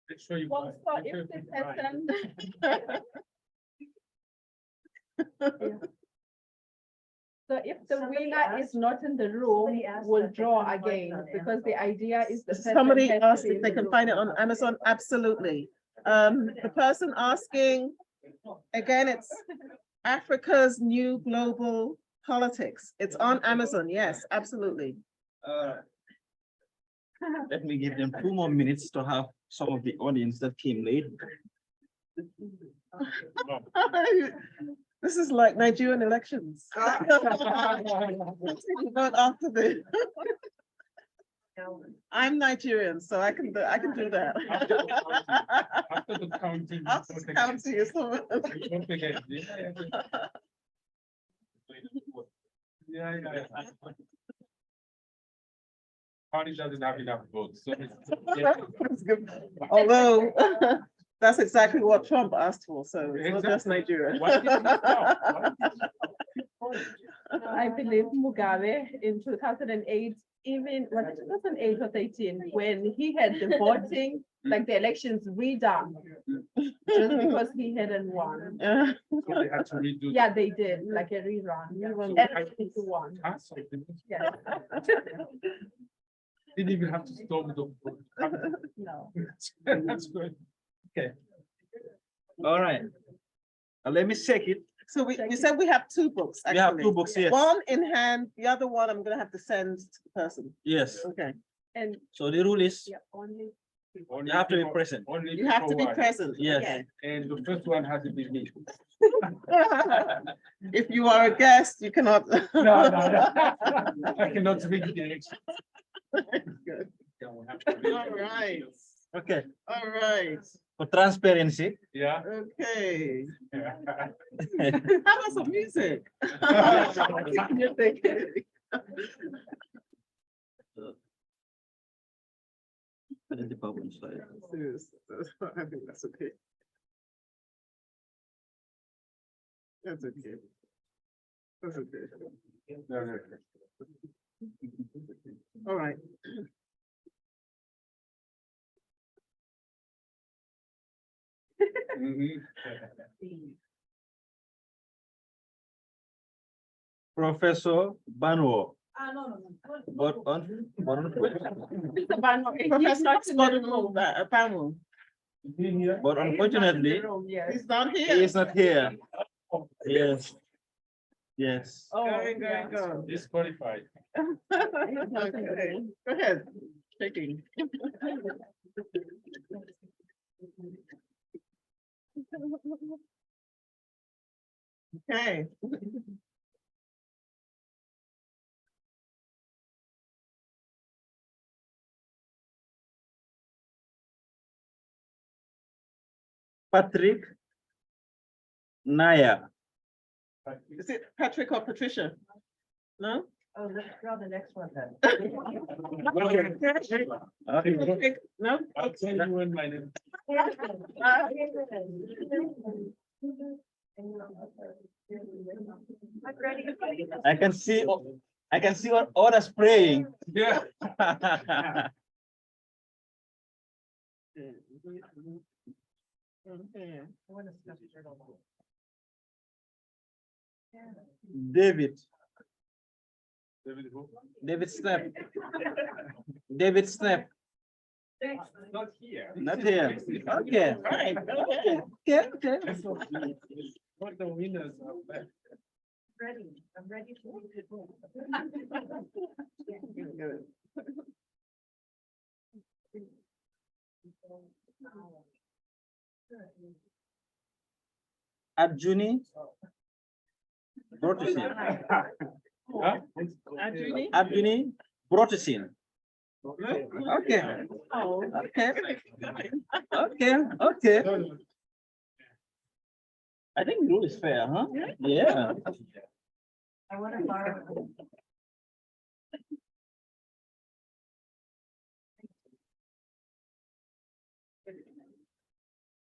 Make sure you Well, buy- so make sure if the you buy. person. So if the winner is not in the room, we'll draw again, because the idea is the person Somebody has to asked be if in they the can room. find it on Amazon. Absolutely. The person asking, again, it's Africa's New Global Politics. It's on Amazon. Yes, absolutely. Let me give them 2 more minutes to have some of the audience that came late. This is like Nigerian elections. Vote after the. I'm Nigerian, so I can do that. After the counting. After the counting is over. Don't forget. Yeah. Party doesn't have enough votes, so. That's good. Although, that's exactly what Trump asked for, so it's not just Nigeria. Why did he stop? I believe Mugabe in 2008, even was it 2008 or 13, when he had the voting, like the elections redone, just because he hadn't won. Yeah. So they had to redo. Yeah, they did, like a rerun. And he won. Yeah. Didn't even have to stop the vote. No. That's good. All right. Let me check it. So we said we have 2 books, We have actually. 2 books, yes. One in hand, the other one I'm gonna have to send to the person. Yes. Okay. And So the rule is yeah, only. Only you have to be people- present. only You have to be people won. present. Yes. Okay. And the first one had to be me. If you are a guest, you cannot. No. I cannot read the election. Good. All right, Okay. all right, For transparency. Yeah. okay. Yeah. How about some music? You're thinking. The PowerPoint slide. Yes, I think that's okay. That's okay. That's okay. All right. Professor Banwo. No. But Professor Banwo. but unfortunately, Yes. He's not he here. is not here. Yes. Yes. Oh, Going, yeah. going. Disqualified. Okay, go ahead. Taking. Okay. Patrick Naya. Is it Patrick or Patricia? No? Oh, let's draw the next one then. Patrick, no? I'll tell you when my name. I can see all us praying. Yeah. David David who? Snap. David Snap, Not here. not here. Okay, fine. Okay, okay. What the winners are back. Ready, I'm ready for you to go. Arjuni Brotisin. Huh? Adrian? Arjuni Brotisin. Okay, Oh, okay, okay, okay. I think rule is fair, huh? Yeah. I want to borrow.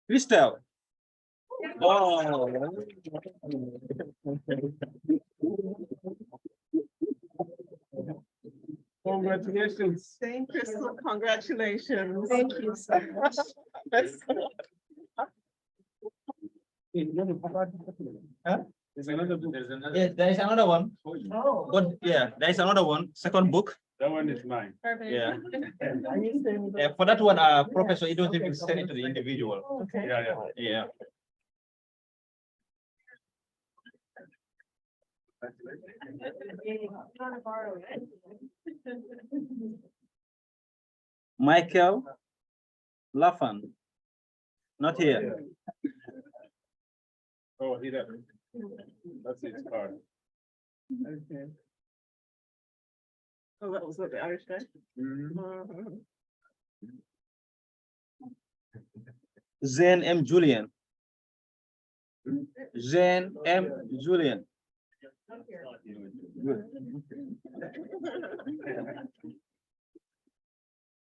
Crystal. Oh. Congratulations. Thank you, so congratulations. Thank you so much. Huh? There's another book. There's another. Yes, there is another one. Oh. But yeah, there is another one, second book. That one is mine. Perfect. Yeah. Are you saying that? Yeah, for that one, Professor, you don't even send it to the individual. Okay. Yeah, yeah. Yeah. Want to borrow it? Michael Laffan, not here. Oh, he does. That's his card. Okay. Oh, that was what the Irish guy? Mhm. Zen M. Julian. Zen M. Julian. Good.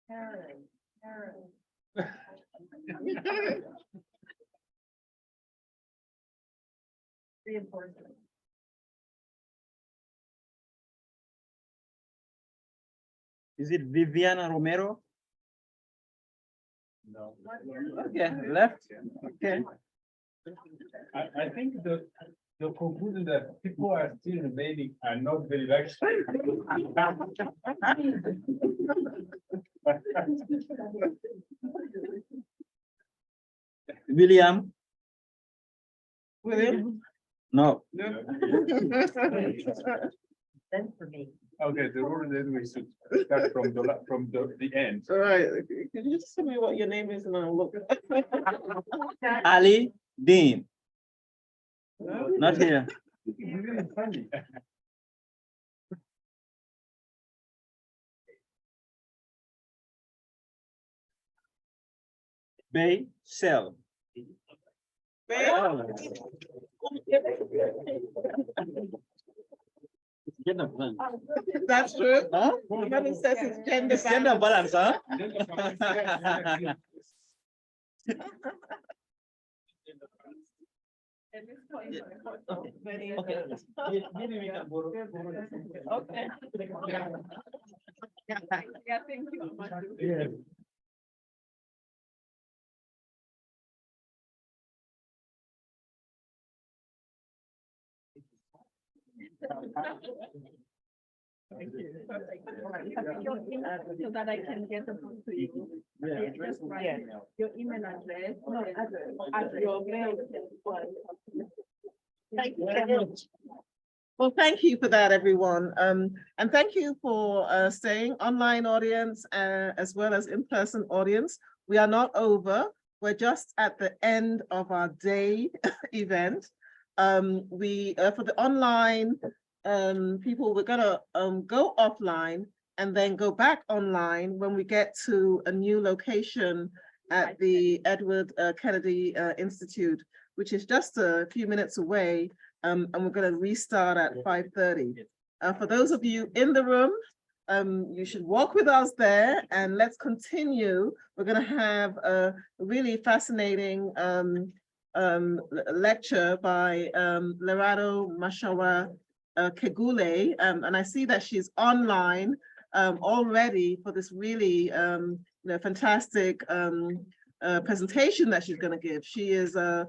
Karen. Reinforcement. Is it Viviana Romero? No. Okay, left. Okay. I think the conclusion that people are still remaining are not very likely. William? William? No. Then for me. Okay, the rule is we should start from the end. All right, can you just tell me what your name is and I'll look? Ali Dean. Not here. Really funny. Bay Cell. Gender balance. That's true. Huh? But it says it's gender. It's gender balance, huh? Okay. Okay. Maybe we can borrow. Okay. Yeah, thank you. Yeah. Thank you. So that I can get the book to you. Yeah. Just write your email address. No, address. Your mail. Thank you very much. Well, thank you for that, everyone. And thank you for staying, online audience, as well as in-person audience. We are not over. We're just at the end of our day event. For the online people, we're gonna go offline and then go back online when we get to a new location at the Edward Kennedy Institute, which is just a few minutes away. And we're going to restart at 5:30. For those of you in the room, you should walk with us there, and let's continue. We're going to have a really fascinating lecture by Lerado Mashawa Kegule, and I see that she's online already for this really fantastic presentation that she's going to give. She is a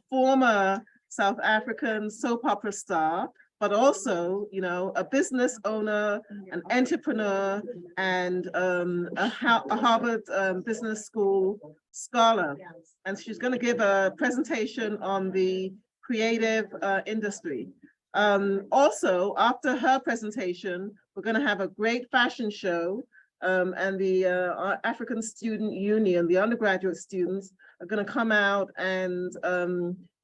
former South African soap opera star, but also, a business owner, an entrepreneur, and a Harvard Business School scholar. And she's going to give a presentation on the creative industry. Also, after her presentation, we're going to have a great fashion show, and the African Student Union, the undergraduate students, are going to come out and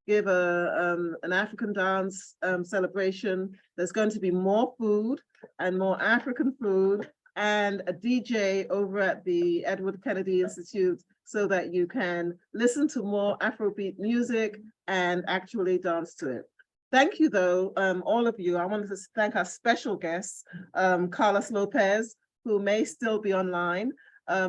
give an African dance celebration. There's going to be more food and more African food, and a DJ over at the Edward Kennedy Institute, so that you can listen to more Afrobeat music and actually dance to it. Thank you, though, all of you. I wanted to thank our special guests, Carlos Lopez, who may still be online,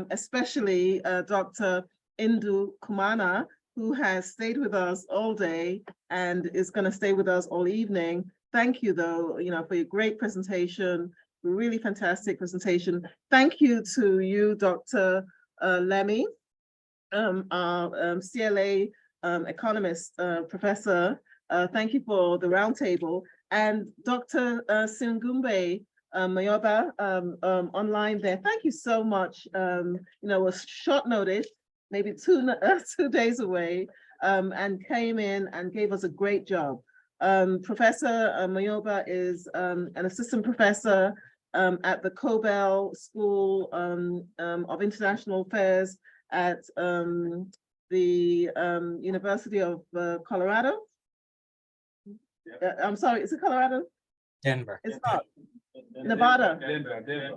especially Dr. Indu Kumana, who has stayed with us all day and is going to stay with us all evening. Thank you, though, for your great presentation, really fantastic presentation. Thank you to you, Dr. Lemmy, our CLA economist professor. Thank you for the roundtable. And Dr. Singumbe Mayoba online there. Thank you so much. It was short notice, maybe two days away, and came in and gave us a great job. Professor Mayoba is an assistant professor at the Cobell School of International Affairs at the University of Colorado. I'm sorry, is it Colorado? Denver. It's not. Nevada.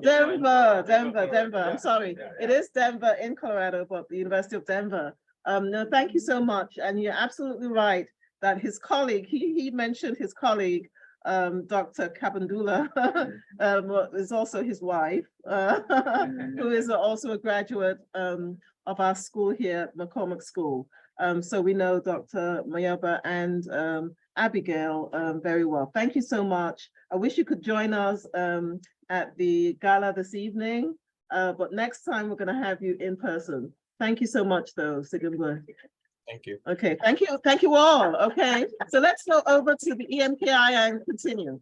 Denver. I'm sorry. It is Denver in Colorado, but the University of Denver. No, thank you so much. And you're absolutely right that his colleague, he mentioned his colleague, Dr. Kabandula, is also his wife, who is also a graduate of our school here at McCormick School. So we know Dr. Mayoba and Abigail very well. Thank you so much. I wish you could join us at the gala this evening, but next time we're going to have you in person. Thank you so much, though, Sigurd. Thank you. Okay, thank you all. Okay, so let's go over to the EMKI and continue.